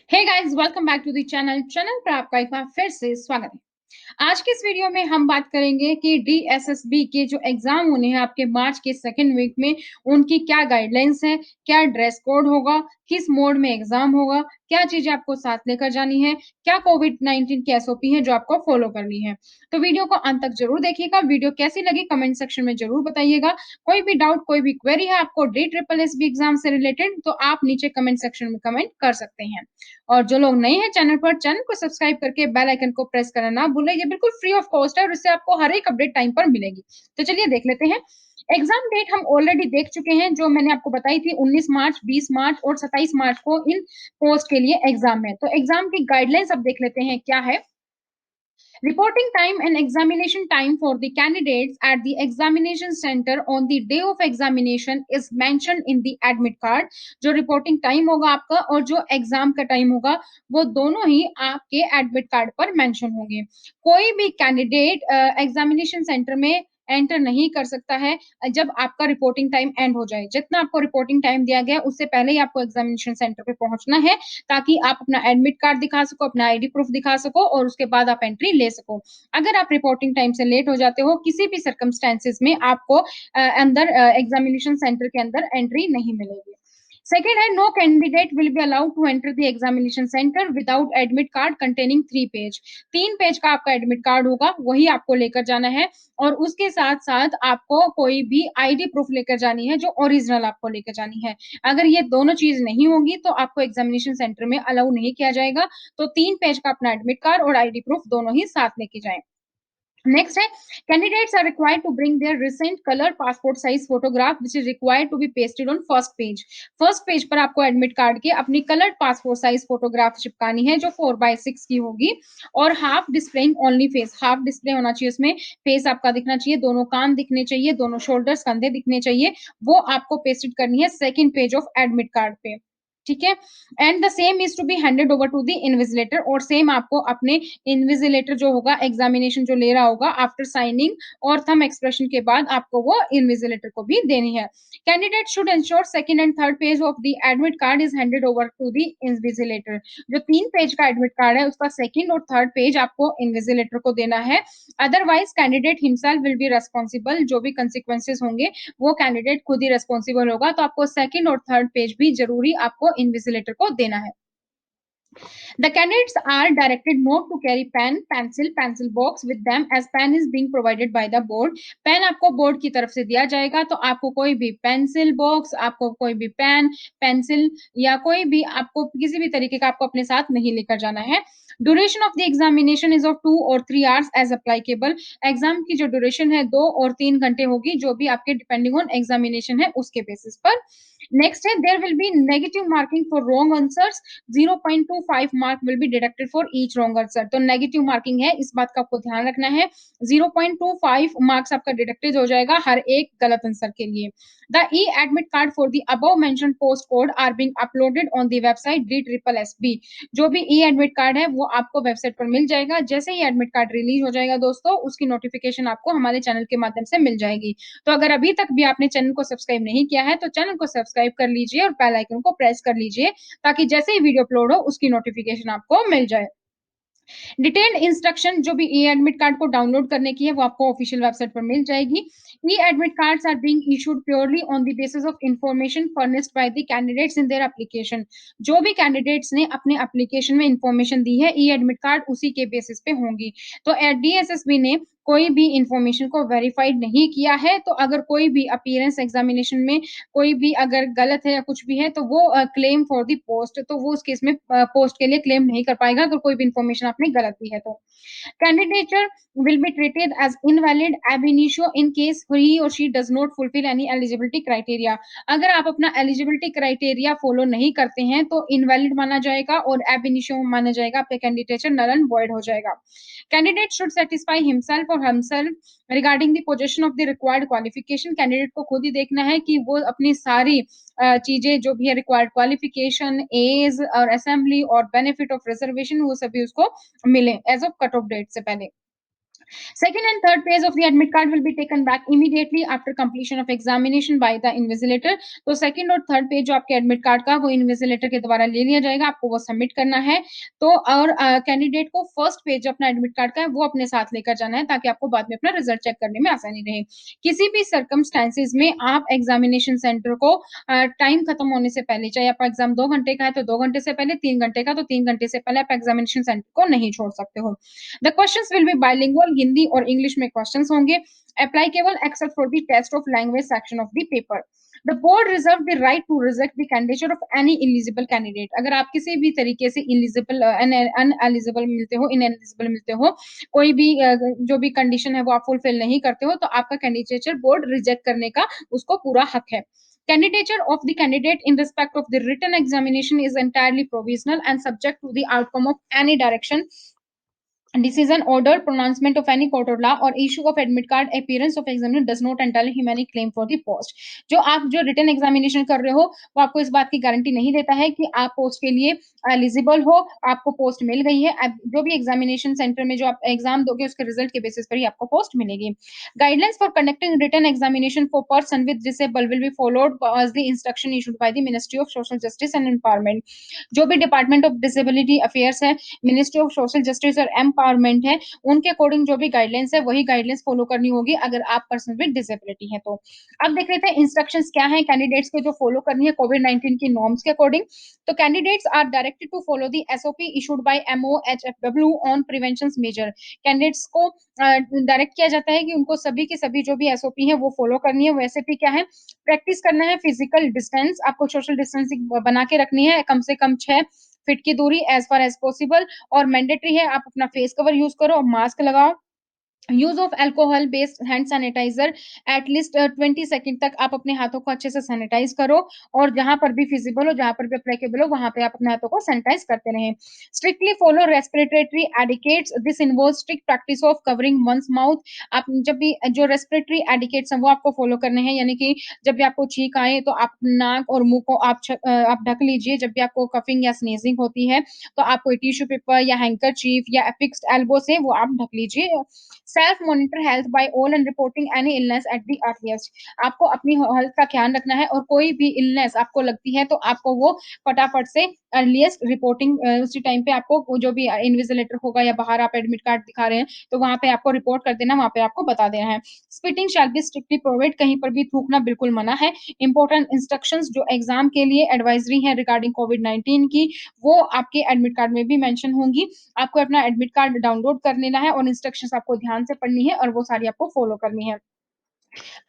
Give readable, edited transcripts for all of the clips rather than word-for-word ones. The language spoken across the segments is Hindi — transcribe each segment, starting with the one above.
Hey guys, welcome back to the channel पर आपका एक बार फिर से स्वागत है। आज के इस वीडियो में हम बात करेंगे कि डीएसएसबी के जो एग्जाम होने हैं आपके मार्च के सेकंड वीक में, उनकी क्या गाइडलाइंस है, क्या ड्रेस कोड होगा, किस मोड में एग्जाम होगा, क्या चीजें आपको साथ लेकर जानी है, क्या कोविड-19 की एसओपी है जो आपको फॉलो करनी है। तो वीडियो को अंत तक जरूर देखिएगा। वीडियो कैसी लगी कमेंट सेक्शन में जरूर बताइएगा। कोई भी डाउट, कोई भी क्वेरी है आपको D triple S B exam से रिलेटेड, तो आप नीचे कमेंट सेक्शन में कमेंट कर सकते हैं। और जो लोग नए हैं चैनल पर, चैनल को सब्सक्राइब करके बेल आइकन को प्रेस करना ना भूलें। ये बिल्कुल फ्री ऑफ कॉस्ट है और इससे आपको हर एक अपडेट टाइम पर मिलेगी। तो चलिए देख लेते हैं। एग्जाम डेट हम ऑलरेडी देख चुके हैं, जो मैंने आपको बताई थी 19 मार्च, 20 मार्च और 27 मार्च को इन पोस्ट के लिए एग्जाम है। तो एग्जाम की गाइडलाइंस अब देख लेते हैं क्या है। Reporting time and examination time for the candidates at the examination center on the day of examination is mentioned in the admit card। जो रिपोर्टिंग टाइम होगा आपका और जो एग्जाम का टाइम होगा, वो दोनों ही आपके एडमिट कार्ड पर मेंशन होंगे। कोई भी कैंडिडेट एग्जामिनेशन सेंटर में एंटर नहीं कर सकता है जब आपका रिपोर्टिंग टाइम एंड हो जाए। जितना आपको रिपोर्टिंग टाइम दिया गया है, उससे पहले ही आपको एग्जामिनेशन सेंटर पे पहुंचना है, ताकि आप अपना एडमिट कार्ड दिखा सको, अपना आईडी प्रूफ दिखा सको और उसके बाद आप एंट्री ले सको। अगर आप रिपोर्टिंग टाइम से लेट हो जाते हो, किसी भी सर्कमस्टेंसेस में आपको अंदर एग्जामिनेशन सेंटर के अंदर एंट्री नहीं मिलेगी। सेकेंड है, no candidate will be allowed to enter the examination centre without admit card containing 3 page. 3 page का आपका एडमिट कार्ड होगा, वही आपको लेकर जाना है। और उसके साथ साथ आपको कोई भी आईडी प्रूफ लेकर जानी है, जो ओरिजिनल आपको लेकर जानी है। अगर ये दोनों चीज नहीं होगी तो आपको एग्जामिनेशन सेंटर में अलाउ नहीं किया जाएगा। तो 3 पेज का अपना एडमिट कार्ड और आईडी प्रूफ दोनों ही साथ लेके जाएं। नेक्स्ट है, candidates are required to bring their recent colour passport size photograph which is required to be pasted on first page. First page पर आपको एडमिट कार्ड के अपनी कलर्ड पासपोर्ट साइज फोटोग्राफ चिपकानी है, जो 4x6 की होगी। और half displaying only face, half display होना चाहिए उसमें। फेस आपका दिखना चाहिए, दोनों कान दिखने चाहिए, दोनों शोल्डर्स कंधे दिखने चाहिए। वो आपको पेस्टेड करनी है second page of admit card पे। ठीक है। And the same is to be handed over to the invigilator. और सेम आपको अपने इन्विजिलेटर जो होगा, एग्जामिनेशन जो ले रहा होगा, आफ्टर साइनिंग और थंब एक्सप्रेशन के बाद आपको वो इन्विजिलेटर को भी देनी है। Candidate should ensure second and third page of the admit card is handed over to the invigilator. जो 3 पेज का एडमिट कार्ड है, उसका सेकंड और थर्ड पेज आपको इन्विजिलेटर को देना है। Otherwise candidate himself will be responsible. जो भी कंसिक्वेंसेज होंगे, वो कैंडिडेट खुद ही रेस्पॉन्सिबल होगा। तो आपको सेकंड और थर्ड पेज भी जरूरी आपको इन्विजिलेटर को देना है। The candidates are directed not to carry pen, pencil box with them as pen is being provided by the board। Pen आपको बोर्ड की तरफ से दिया जाएगा, तो आपको कोई भी पेंसिल बॉक्स, आपको कोई भी पेन, पेंसिल या कोई भी आपको किसी भी तरीके का आपको अपने साथ नहीं लेकर जाना है। Duration of the examination is of 2 और 3 आवर्स एज अप्लाइकेबल। एग्जाम की जो ड्यूरेशन है 2 और 3 घंटे होगी, जो भी आपके डिपेंडिंग ऑन एग्जामिनेशन है उसके बेसिस पर। नेक्स्ट है, there will be negative marking for wrong answers. 0.25 mark will be deducted for each wrong answer. तो नेगेटिव मार्किंग है, इस बात का आपको ध्यान रखना है। 0.25 मार्क्स आपका डिडक्टेड हो जाएगा हर एक गलत आंसर के लिए। The e admit card for the above mentioned post code are being uploaded on the website DSSB। जो भी ई एडमिट कार्ड है वो आपको वेबसाइट पर मिल जाएगा। जैसे ही एडमिट कार्ड रिलीज हो जाएगा दोस्तों, उसकी नोटिफिकेशन आपको हमारे चैनल के माध्यम से मिल जाएगी। तो अगर अभी तक भी आपने चैनल को सब्सक्राइब नहीं किया है, तो चैनल को सब्सक्राइब कर लीजिए और बेल आइकन को प्रेस कर लीजिए, ताकि जैसे ही वीडियो अपलोड हो उसकी नोटिफिकेशन आपको मिल जाए। डिटेल्ड इंस्ट्रक्शन जो भी ई एडमिट कार्ड को डाउनलोड करने की है, वो आपको ऑफिशियल वेबसाइट पर मिल जाएगी। E admit cards are being issued purely on the basis of information furnished by the candidates in their application. जो भी कैंडिडेट्स ने अपने एप्लीकेशन में इंफॉर्मेशन दी है, ई एडमिट कार्ड उसी के बेसिस पे होंगी। तो डीएसएसबी ने कोई भी इंफॉर्मेशन को वेरीफाइड नहीं किया है। तो अगर कोई भी अपीयरेंस एग्जामिनेशन में कोई भी अगर गलत है या कुछ भी है, तो वो क्लेम फॉर द पोस्ट, तो वो उस केस में पोस्ट के लिए क्लेम नहीं कर पाएगा, अगर कोई भी इंफॉर्मेशन आपने गलत दी है तो। Candidature will be treated as invalid ab initio in case he or she does not fulfill any eligibility criteria। अगर आप अपना eligibility criteria follow नहीं करते हैं, तो invalid माना जाएगा और ab initio माना जाएगा, आपका candidature null and void हो जाएगा। Candidate should satisfy himself or herself regarding the possession of the required qualification। Candidate को खुद ही देखना है कि वो अपनी सारी चीजें जो भी है, रिक्वायर्ड क्वालिफिकेशन, एज और असेंबली और बेनिफिट ऑफ रिजर्वेशन, वो सभी उसको मिले age of cut off date से पहले। Second and third page of the admit card will be taken back immediately after completion of examination by the invigilator. तो सेकंड और थर्ड पेज जो आपके एडमिट कार्ड का वो इन्विजिलेटर के द्वारा ले लिया जाएगा, आपको वो सबमिट करना है। तो और कैंडिडेट को फर्स्ट पेज जो अपना एडमिट कार्ड का है वो अपने साथ लेकर जाना है ताकि आपको बाद में अपना रिजल्ट चेक करने में आसानी रहे। किसी भी सर्कमस्टेंसेस में आप एग्जामिनेशन सेंटर को टाइम खत्म होने से पहले, चाहे आपका एग्जाम 2 घंटे का है तो 2 घंटे से पहले, 3 घंटे का तो 3 घंटे से पहले आप एग्जामिनेशन सेंटर को नहीं छोड़ सकते हो। The questions will be bilingual, Hindi और इंग्लिश में क्वेश्चंस होंगे, applicable except for the test of language section of the paper. The board reserve the right to reject the candidature of any eligible candidate. अगर आप किसी भी तरीके से eligible अनएलिजिबल मिलते हो, इनएलिजिबल मिलते हो, कोई भी जो भी कंडीशन है वो आप फुलफिल नहीं करते हो, तो आपका कैंडिडेचर बोर्ड रिजेक्ट करने का उसको पूरा हक है। Candidature of the candidate in respect of the written examination is entirely provisional and subject to the outcome of any direction, decision, order, pronouncement of any court of law or issue of admit card, appearance of examiner does not entail him any claim for the post. जो आप जो रिटन एग्जामिनेशन कर रहे हो वो आपको इस बात की गारंटी नहीं देता है कि आप पोस्ट के लिए एलिजिबल हो, आपको पोस्ट मिल गई है। जो भी एग्जामिनेशन सेंटर में जो आप एग्जाम दोगे उसके रिजल्ट के बेसिस पर ही आपको पोस्ट मिलेगी। Guidelines for conducting written examination for person with disable will be followed as the instruction issued by the ministry of social justice and empowerment. जो भी डिपार्टमेंट ऑफ डिसेबिलिटी अफेयर्स है, मिनिस्ट्री ऑफ सोशल जस्टिस और एम्पावरमेंट है, उनके अकॉर्डिंग जो भी गाइडलाइंस है वही गाइडलाइंस फॉलो करनी होगी अगर आप पर्सन विद डिसेबिलिटी है तो। अब देख लेते हैं इंस्ट्रक्शंस क्या हैं कैंडिडेट्स को जो फॉलो करनी है कोविड-19 की नॉर्म्स के अकॉर्डिंग। तो candidates are directed to follow the SOP issued by MOHFW on preventions measure. Candidates को डायरेक्ट किया जाता है कि उनको सभी की सभी जो भी एसओपी है वो फॉलो करनी है। वो एसओपी क्या है? प्रैक्टिस करना है फिजिकल डिस्टेंस, आपको सोशल डिस्टेंसिंग बना के रखनी है कम से कम 6 फीट की दूरी एज़ फार एज़ पॉसिबल, और मैंडेटरी है आप अपना फेस कवर यूज़ करो और मास्क लगाओ। Use of alcohol based hand sanitizer at least 20 second तक आप अपने हाथों को अच्छे से सैनिटाइज़ करो, और जहाँ पर भी फिज़िबल हो, जहाँ पर भी एप्लीकेबल हो, वहाँ पे आप अपने हाथों को सैनिटाइज़ करते रहें। Strictly follow respiratory etiquettes, this involves strict practice of covering one's mouth. आप जब भी जो रेस्पिरेटरी एटिकेट्स हैं वो आपको फॉलो करने हैं, यानी कि जब भी आपको छींक आए तो आप नाक और मुँह को आप ढक लीजिए। जब भी आपको कफिंग या स्नीज़िंग होती है तो आप कोई टिश्यू पेपर या हैंकरचीफ या एफिक्स्ड एल्बो से वो आप ढक लीजिए। Self monitor health by all and reporting any illness at the earliest. आपको अपनी हेल्थ का ध्यान रखना है और कोई भी इलनेस आपको लगती है तो आपको वो फटाफट से अर्लीस्ट रिपोर्टिंग उसी टाइम पे आपको वो जो भी इन्विजिलेटर होगा या बाहर आप एडमिट कार्ड दिखा रहे हैं तो वहाँ पे आपको रिपोर्ट कर देना, वहाँ पे आपको बता देना है। Spitting shall be strictly prohibited, कहीं पर भी थूकना बिल्कुल मना है। इंपॉर्टेंट इंस्ट्रक्शंस जो एग्जाम के लिए एडवाइजरी है रिगार्डिंग कोविड-19 की, वो आपके एडमिट कार्ड में भी मेंशन होंगी। आपको अपना एडमिट कार्ड डाउनलोड कर लेना है और इंस्ट्रक्शंस आपको ध्यान से पढ़नी है और वो सारी आपको फॉलो करनी है।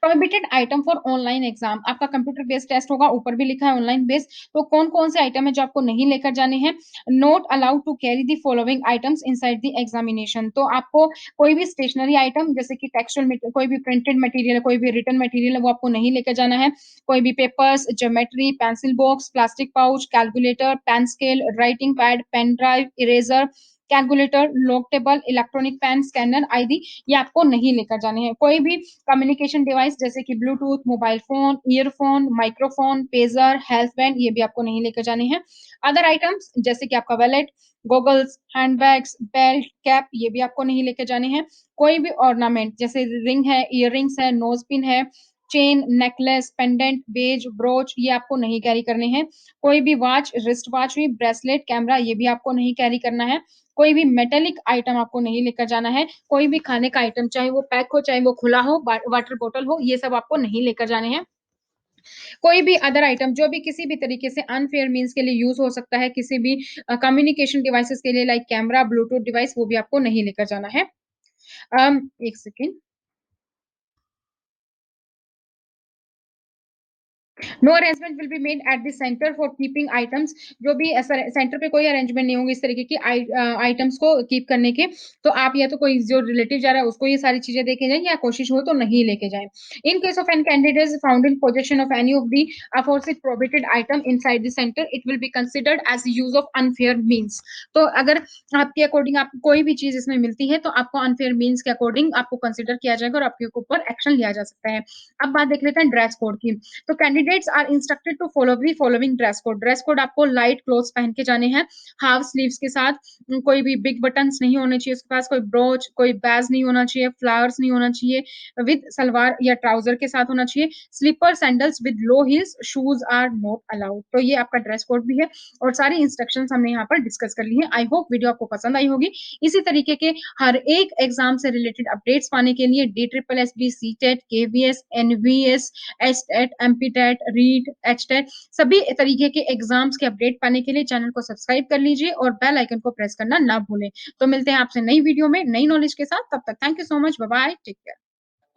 Prohibited item for online exam, आपका कंप्यूटर बेस्ड टेस्ट होगा, ऊपर भी लिखा है ऑनलाइन बेस्ड। तो कौन-कौन से आइटम है जो आपको नहीं लेकर जाने हैं? Not allowed to carry the following items inside the examination. तो आपको कोई भी स्टेशनरी आइटम जैसे कि टेक्सचुअल कोई भी प्रिंटेड मटेरियल है, कोई भी रिटन मटेरियल है वो आपको नहीं लेकर जाना है। कोई भी papers, geometry, pencil box, plastic pouch, calculator, pen scale, writing pad, pen drive, eraser, calculator, log table, electronic pen, scanner आदि ये आपको नहीं लेकर जाने हैं। कोई भी कम्युनिकेशन डिवाइस जैसे कि Bluetooth, mobile phone, earphone, microphone, pager, health band ये भी आपको नहीं लेकर जाने हैं। अदर आइटम्स जैसे कि आपका wallet, goggles, handbags, belt, cap ये भी आपको नहीं लेके जाने हैं। कोई भी ऑर्नामेंट जैसे रिंग है, इयररिंग्स है, नोज़ पिन है, chain, necklace, pendant, badge, brooch ये आपको नहीं कैरी करने हैं। कोई भी वॉच, रिस्ट वॉच हुई, ब्रेसलेट, कैमरा ये भी आपको नहीं कैरी करना है। कोई भी मेटालिक आइटम आपको नहीं लेकर जाना है। कोई भी खाने का आइटम चाहे वो पैक हो, चाहे वो खुला हो, वाटर बॉटल हो, ये सब आपको नहीं लेकर जाने हैं। कोई भी अदर आइटम जो भी किसी भी तरीके से अनफेयर मीन्स के लिए यूज़ हो सकता है, किसी भी कम्युनिकेशन डिवाइसेज़ के लिए लाइक कैमरा, ब्लूटूथ डिवाइस वो भी आपको नहीं लेकर जाना है। 1 second. No arrangement will be made at the centre for keeping items. जो भी ऐसा सेंटर पे कोई अरेंजमेंट नहीं होंगे इस तरीके की आइटम्स को कीप करने के। तो आप या तो कोई जो रिलेटिव जा रहा है उसको ये सारी चीज़ें देके जाएँ या कोशिश हो तो नहीं लेके जाएँ। In case of any candidate is found in possession of any of the aforesaid prohibited item inside the centre, it will be considered as use of unfair means. तो अगर आपके अकॉर्डिंग आपको कोई भी चीज़ इसमें मिलती है तो आपको अनफेयर मीन्स के अकॉर्डिंग आपको कंसिडर किया जाएगा और आपके ऊपर एक्शन लिया जा सकता है। अब बात देख लेते हैं ड्रेस कोड की। तो candidate candidates are instructed to follow the following dress code. Dress code आपको लाइट क्लोथ्स पहन के जाने हैं, हाफ स्लीव्स के साथ। कोई भी बिग बटन्स नहीं होने चाहिए उसके पास, कोई ब्रोच, कोई बैज नहीं होना चाहिए, फ्लावर्स नहीं होना चाहिए, विद सलवार या ट्राउज़र के साथ होना चाहिए। Slipper sandals with low heels, shoes are not allowed. तो ये आपका ड्रेस कोड भी है और सारी इंस्ट्रक्शंस हमने यहाँ पर डिस्कस कर ली हैं। आई होप वीडियो आपको पसंद आई होगी। इसी तरीके के हर एक एग्ज़ाम से रिलेटेड अपडेट्स पाने के लिए DSSB, CTET, KVS, NVS, STET, MPTET, REET, HTET सभी तरीके के एग्ज़ाम्स के अपडेट पाने के लिए चैनल को सब्सक्राइब कर लीजिए और बेल आइकन को प्रेस करना ना भूलें। तो मिलते हैं आपसे नई वीडियो में नई नॉलेज के साथ। तब तक thank you so much. Bye bye. Take care.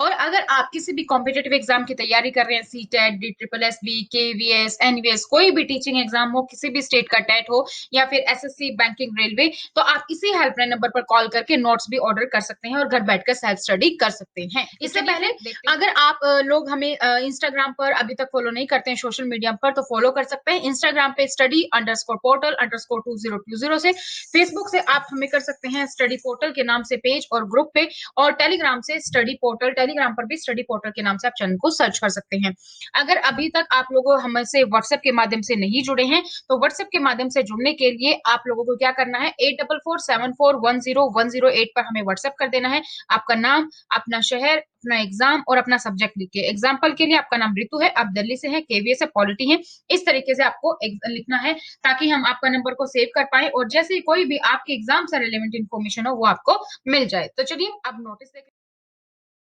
और अगर आप किसी भी कॉम्पिटिटिव एग्जाम की तैयारी कर रहे हैं, सीटेट, DSSB, केवीएस, एनवीएस, कोई भी टीचिंग एग्जाम हो, किसी भी स्टेट का टेट हो या फिर एसएससी, बैंकिंग, रेलवे, तो आप इसी हेल्पलाइन नंबर पर कॉल करके नोट्स भी ऑर्डर कर सकते हैं और घर बैठकर सेल्फ स्टडी कर सकते हैं। इससे पहले अगर आप लोग हमें इंस्टाग्राम पर अभी तक फॉलो नहीं करते हैं सोशल मीडिया पर, तो फॉलो कर सकते हैं इंस्टाग्राम पे study_portal_2020 से। फेसबुक से आप हमें कर सकते हैं स्टडी पोर्टल के नाम से पेज और ग्रुप पे, और टेलीग्राम से स्टडी पोर्टल, टेलीग्राम पर भी स्टडी पोर्टल के नाम से आप चैनल को सर्च कर सकते हैं। अगर अभी तक आप लोग हमसे व्हाट्सएप के माध्यम से नहीं जुड़े हैं, तो व्हाट्सएप के माध्यम से जुड़ने के लिए आप लोगों को क्या करना है, 8447410108 पर हमें व्हाट्सएप कर देना है। आपका नाम, अपना शहर, अपना एग्जाम और अपना सब्जेक्ट लिखिए। एग्जाम्पल के लिए आपका नाम रितु है, आप दिल्ली से हैं, केवीएस से, पॉलिटी है, इस तरीके से आपको लिखना है ताकि हम आपका नंबर को सेव कर पाए और जैसे ही कोई भी आपके एग्जाम से रिलेवेंट इन्फॉर्मेशन हो वो आपको मिल जाए। तो चलिए अब नोटिस